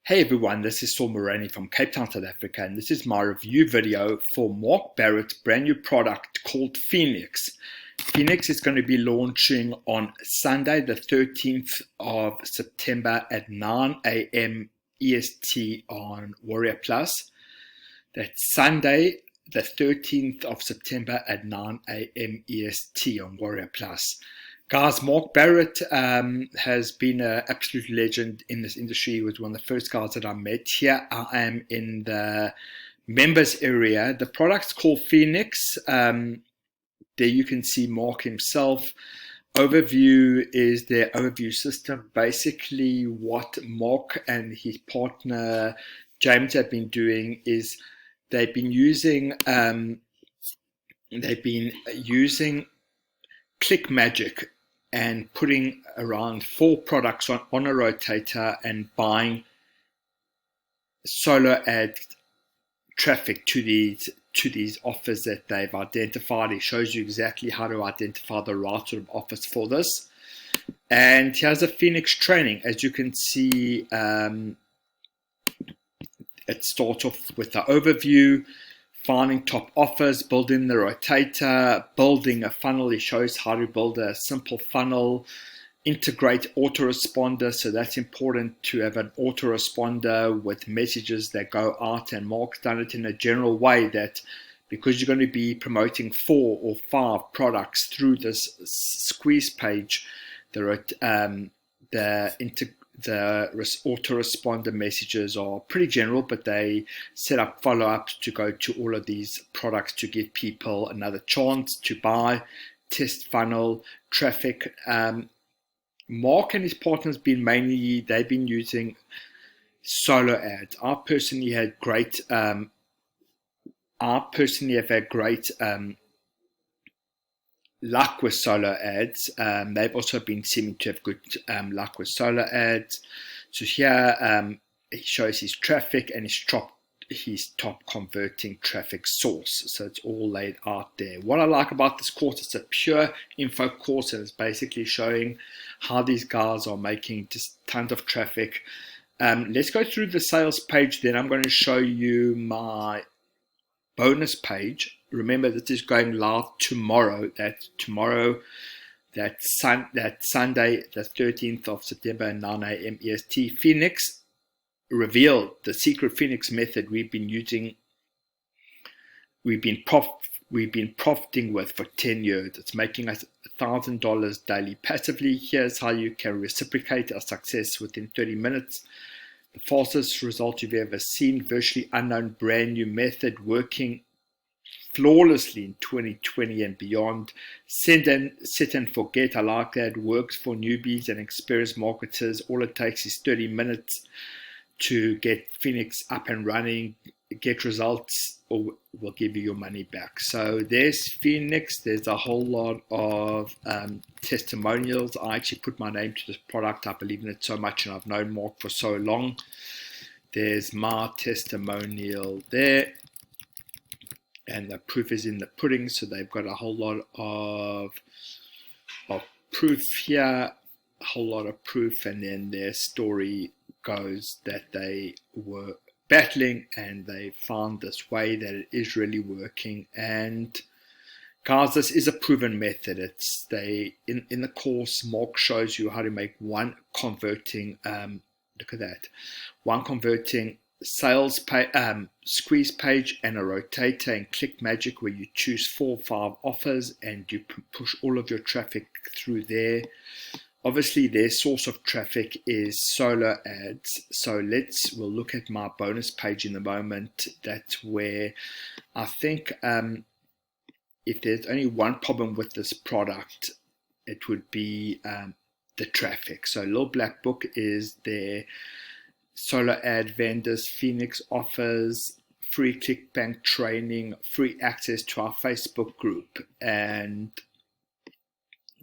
Hey everyone, this is Saul Maraney from Cape Town, South Africa, and this is my review video for Mark Barrett's brand new product called Phoenix. Phoenix is going to be launching on Sunday, the 13th of September at 9 a.m. EST on Warrior Plus. That's Sunday, the 13th of September at 9 a.m. EST on Warrior Plus. Guys, Mark Barrett has been an absolute legend in this industry. He was one of the first guys that I met. Here I am in the members area. The product's called Phoenix. There you can see Mark himself. Overview is their overview system. Basically, what Mark and his partner James have been doing is they've been using Click Magic and putting around 4 products on a rotator and buying solo ad traffic to these offers that they've identified. It shows you exactly how to identify the right sort of offers for this. And here's a Phoenix training. As you can see, it starts off with the overview, finding top offers, building the rotator, building a funnel. It shows how to build a simple funnel, integrate autoresponder. So that's important to have an autoresponder with messages that go out, and Mark's done it in a general way that because you're going to be promoting 4 or 5 products through this squeeze page, the autoresponder messages are pretty general, but they set up follow-ups to go to all of these products to give people another chance to buy, test funnel, traffic. Mark and his partners they've been using solo ads. I personally have had great luck with solo ads. They've also been seeming to have good luck with solo ads. So here he shows his traffic and his top converting traffic source. So it's all laid out there. What I like about this course, it's a pure info course, and it's basically showing how these guys are making just tons of traffic. Let's go through the sales page, then I'm going to show you my bonus page. Remember, this is going live tomorrow. That's Sunday, the 13th of September at 9 a.m. EST. Phoenix revealed the secret Phoenix method we've been profiting with for 10 years. It's making us $1,000 daily passively. Here's how you can reciprocate our success within 30 minutes. The fastest result you've ever seen. Virtually unknown, brand new method working flawlessly in 2020 and beyond. Set and forget. I like that. Works for newbies and experienced marketers. All it takes is 30 minutes to get Phoenix up and running, get results, or we'll give you your money back. So there's Phoenix. There's a whole lot of testimonials. I actually put my name to this product. I believe in it so much, and I've known Mark for so long. There's my testimonial there. And the proof is in the pudding, so they've got a whole lot of proof here, a whole lot of proof, and then their story goes that they were battling and they found this way that it is really working. And guys, this is a proven method. In the course, Mark shows you how to make one converting sales page, squeeze page, and a rotator and Click Magic, where you choose 4 or 5 offers and you push all of your traffic through there. Obviously, their source of traffic is solo ads. So we'll look at my bonus page in a moment. That's where I think if there's only one problem with this product, it would be the traffic. So Little Black Book is their solo ad vendors. Phoenix offers free ClickBank training, free access to our Facebook group, and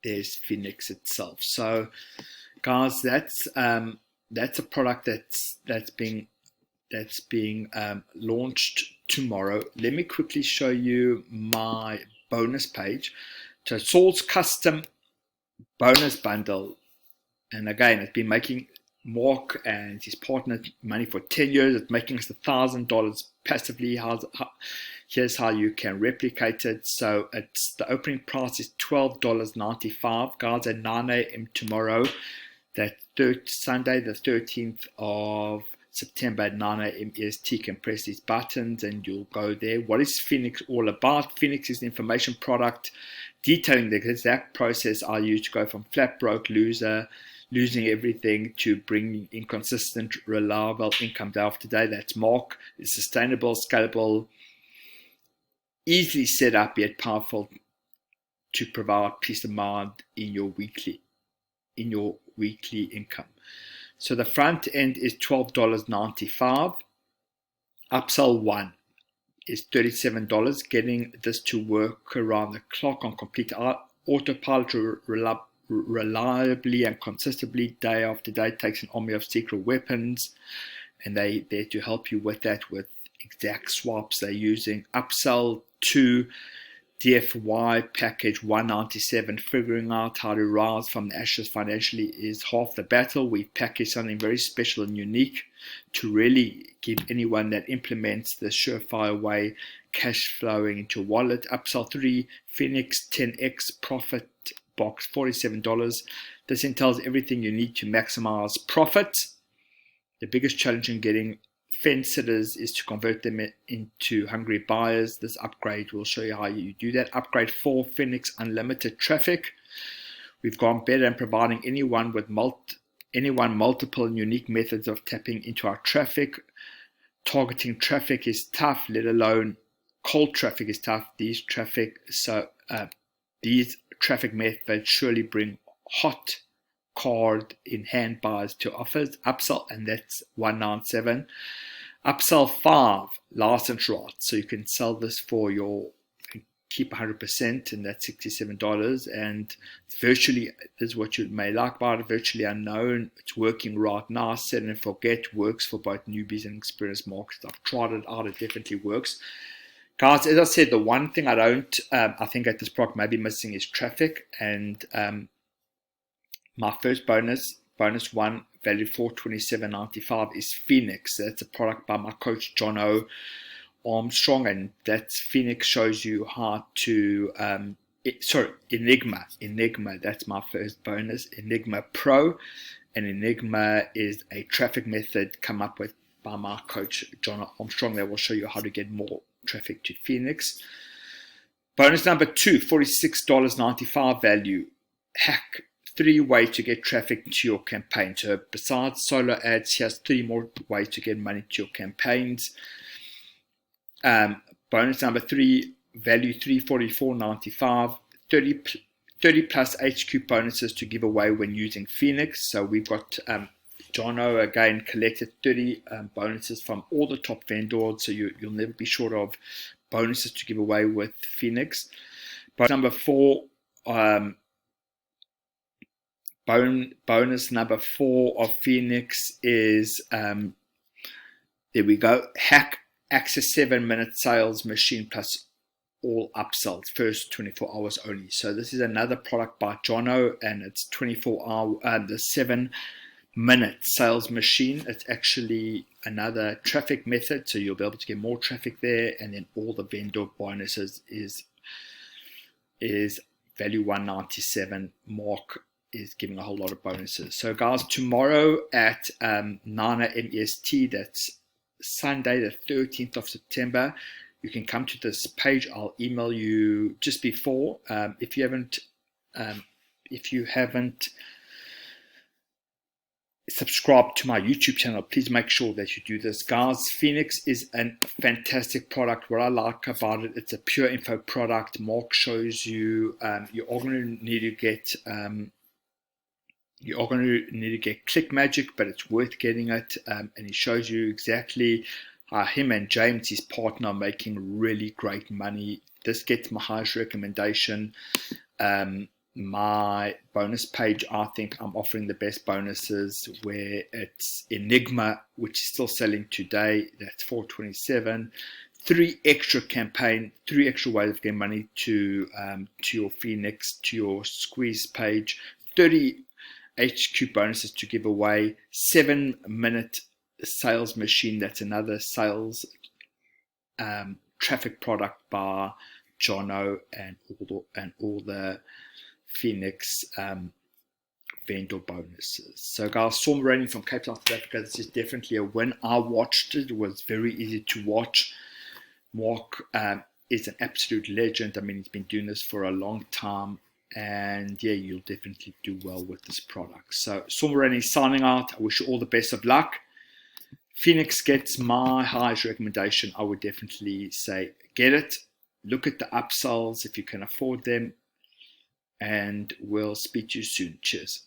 there's Phoenix itself. So guys, that's a product that's being launched tomorrow. Let me quickly show you my bonus page. So Saul's custom bonus bundle, and again, it's been making Mark and his partner money for 10 years. It's making us $1,000 passively. Here's how you can replicate it. So it's the opening price is $12.95. Guys, at 9 a.m. tomorrow, that Sunday, the 13th of September at 9 a.m. EST, can press these buttons and you'll go there. What is Phoenix all about? Phoenix is an information product detailing the exact process I use to go from flat broke loser, losing everything, to bringing in consistent, reliable income day after day. That's Mark. It's sustainable, scalable, easily set up yet powerful to provide peace of mind in your weekly income. So the front end is $12.95. Upsell 1 is $37. Getting this to work around the clock on complete autopilot, reliably and consistently day after day, takes an army of secret weapons, and they're there to help you with that, with exact swaps they're using. Upsell 2, DFY package 197, figuring out how to rise from the ashes financially is half the battle. We've packaged something very special and unique to really give anyone that implements the surefire way cash flowing into your wallet. Upsell 3, Phoenix 10x profit box, $47. This entails everything you need to maximize profit. The biggest challenge in getting fence sitters is to convert them into hungry buyers. This upgrade will show you how you do that. Upgrade 4, Phoenix unlimited traffic. We've gone better in providing anyone multiple and unique methods of tapping into our traffic. Targeting traffic is tough, let alone cold traffic is tough. These traffic methods surely bring hot card in hand buyers to offers. Upsell, and that's 197. Upsell 5, license rights. So you can sell this for keep 100%, and that's $67. And virtually, this is what you may like about it, virtually unknown. It's working right now. Set and forget works for both newbies and experienced marketers. I've tried it out, it definitely works. Guys, as I said, the one thing I think at this product may be missing is traffic. And my first bonus 1, valued $427.95, is Phoenix. That's a product by my coach, John O. Armstrong, and that's Phoenix shows you how to, Enigma, that's my first bonus, Enigma Pro. And Enigma is a traffic method come up with by my coach, John Armstrong, that will show you how to get more traffic to Phoenix. Bonus number 2, $46.95 value, hack 3 ways to get traffic to your campaign. So besides solo ads, here's 3 more ways to get money to your campaigns. Bonus number 3, value $344.95, 30 plus HQ bonuses to give away when using Phoenix. So we've got Jono again collected 30 bonuses from all the top vendors, so you'll never be short of bonuses to give away with Phoenix. Bonus number 4, bonus number 4 of Phoenix is there we go, hack access 7-minute sales machine plus all upsells, first 24 hours only. So this is another product by Jono, and it's 24 hour the 7-minute sales machine. It's actually another traffic method, so you'll be able to get more traffic there, and then all the vendor bonuses is value 197. Mark is giving a whole lot of bonuses. So guys, tomorrow at 9 a.m. EST, that's Sunday the 13th of September, you can come to this page. I'll email you just before. If you haven't subscribed to my YouTube channel, please make sure that you do this. Guys, Phoenix is a fantastic product. What I like about it, it's a pure info product. Mark shows you you are going to need to get click magic, but it's worth getting it. And he shows you exactly how him and James, his partner, are making really great money. This gets my highest recommendation. My bonus page, I think I'm offering the best bonuses, where it's Enigma, which is still selling today. That's $427. 3 extra campaign, 3 extra ways of getting money to your Phoenix, to your squeeze page. 30 HQ bonuses to give away. 7-minute sales machine. That's another sales traffic product by Jono and all the Phoenix vendor bonuses. So guys, Saul Maraney from Cape Town, South Africa. This is definitely a win. I watched it. It was very easy to watch. Mark is an absolute legend. I mean, he's been doing this for a long time. And yeah, you'll definitely do well with this product. So Saul Maraney signing out. I wish you all the best of luck. Phoenix gets my highest recommendation. I would definitely say get it. Look at the upsells if you can afford them. And we'll speak to you soon. Cheers.